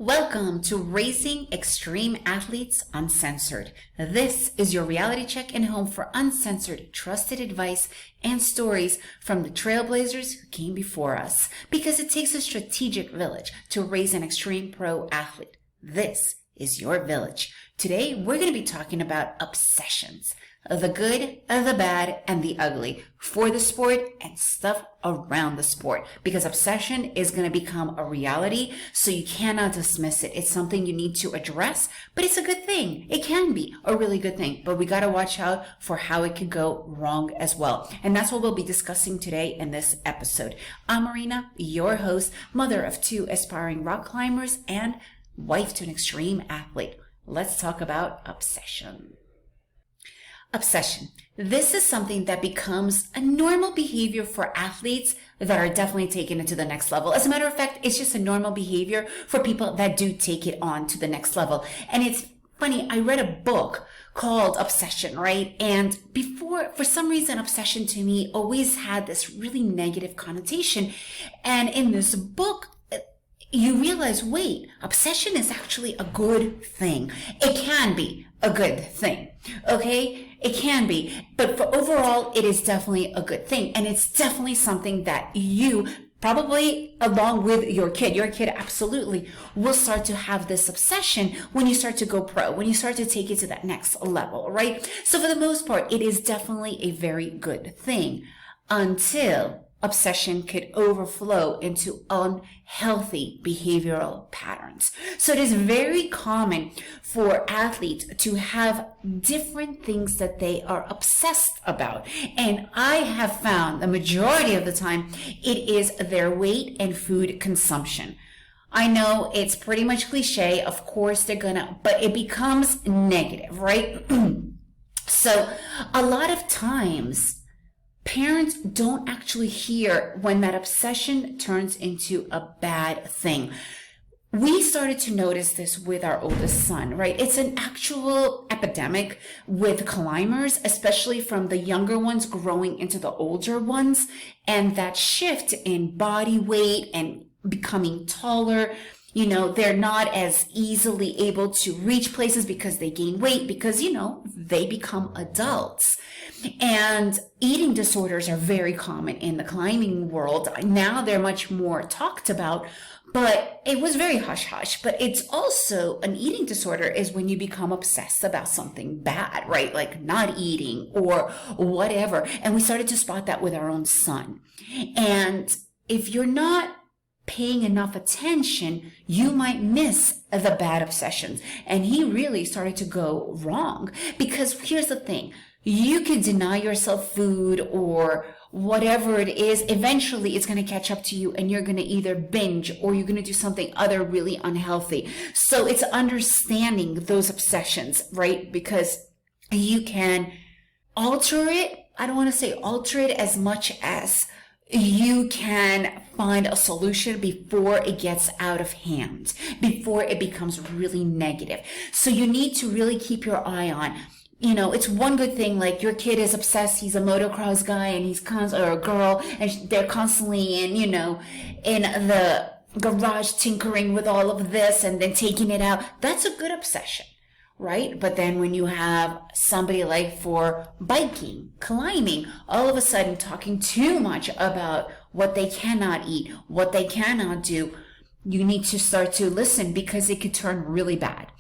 Welcome to Raising Extreme Athletes Uncensored. This is your reality check and home for uncensored, trusted advice and stories from the trailblazers who came before us. Because it takes a strategic village to raise an extreme pro athlete. This is your village. Today, we're going to be talking about obsessions. The good, the bad, and the ugly for the sport and stuff around the sport. Because obsession is going to become a reality, so you cannot dismiss it. It's something you need to address, but it's a good thing. It can be a really good thing, but we got to watch out for how it could go wrong as well. And that's what we'll be discussing today in this episode. I'm Marina, your host, mother of two aspiring rock climbers, and wife to an extreme athlete. Let's talk about obsession. Obsession. This is something that becomes a normal behavior for athletes that are definitely taking it to the next level. As a matter of fact, it's just a normal behavior for people that do take it on to the next level. And it's funny, I read a book called Obsession, right? And before, for some reason, obsession to me always had this really negative connotation. And in this book, you realize, wait, obsession is actually a good thing. It can be a good thing, okay? It can be, but for overall, it is definitely a good thing. And it's definitely something that you probably, along with your kid absolutely will start to have this obsession when you start to go pro, when you start to take it to that next level, right? So for the most part, it is definitely a very good thing until obsession could overflow into unhealthy behavioral patterns. So it is very common for athletes to have different things that they are obsessed about. And I have found the majority of the time it is their weight and food consumption. I know it's pretty much cliche. Of course but it becomes negative, right? So a lot of times, parents don't actually hear when that obsession turns into a bad thing. We started to notice this with our oldest son, right? It's an actual epidemic with climbers, especially from the younger ones growing into the older ones. And that shift in body weight and becoming taller, they're not as easily able to reach places because they gain weight because, they become adults. And eating disorders are very common in the climbing world. Now they're much more talked about, but it was very hush-hush. But it's also an eating disorder is when you become obsessed about something bad, right? Like not eating or whatever. And we started to spot that with our own son. And if you're not paying enough attention, you might miss the bad obsessions. And he really started to go wrong because here's the thing. You can deny yourself food or whatever it is. Eventually, it's going to catch up to you and you're going to either binge or you're going to do something other really unhealthy. So it's understanding those obsessions, right? Because you can alter it. I don't want to say alter it as much as you can find a solution before it gets out of hand, before it becomes really negative. So you need to really keep your eye on, it's one good thing, like your kid is obsessed, he's a motocross guy and or a girl, and they're constantly in the garage tinkering with all of this and then taking it out. That's a good obsession, right? But then when you have somebody like for biking, climbing, all of a sudden talking too much about what they cannot eat, what they cannot do, you need to start to listen because it could turn really bad.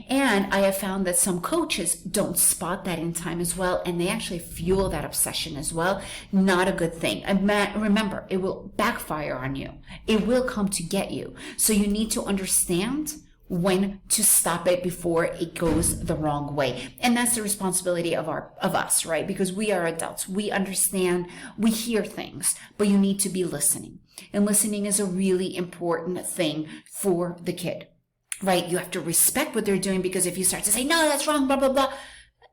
And I have found that some coaches don't spot that in time as well, and they actually fuel that obsession as well. Not a good thing. And remember, it will backfire on you. It will come to get you. So you need to understand when to stop it before it goes the wrong way. And that's the responsibility of us, right? Because we are adults. We understand, we hear things, but you need to be listening. And listening is a really important thing for the kid, right? You have to respect what they're doing because if you start to say, no, that's wrong, blah, blah, blah,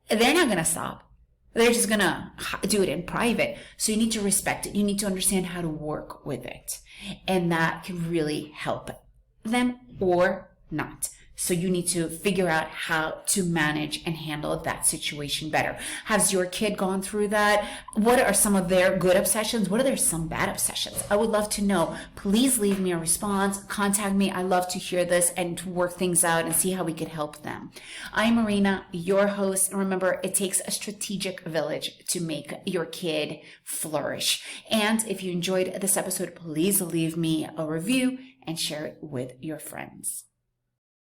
they're not going to stop. They're just going to do it in private. So you need to respect it. You need to understand how to work with it. And that can really help them or not. So you need to figure out how to manage and handle that situation better. Has your kid gone through that? What are some of their good obsessions? What are some bad obsessions? I would love to know. Please leave me a response. Contact me. I love to hear this and to work things out and see how we could help them. I'm Marina, your host. And remember, it takes a strategic village to make your kid flourish. And if you enjoyed this episode, please leave me a review and share it with your friends.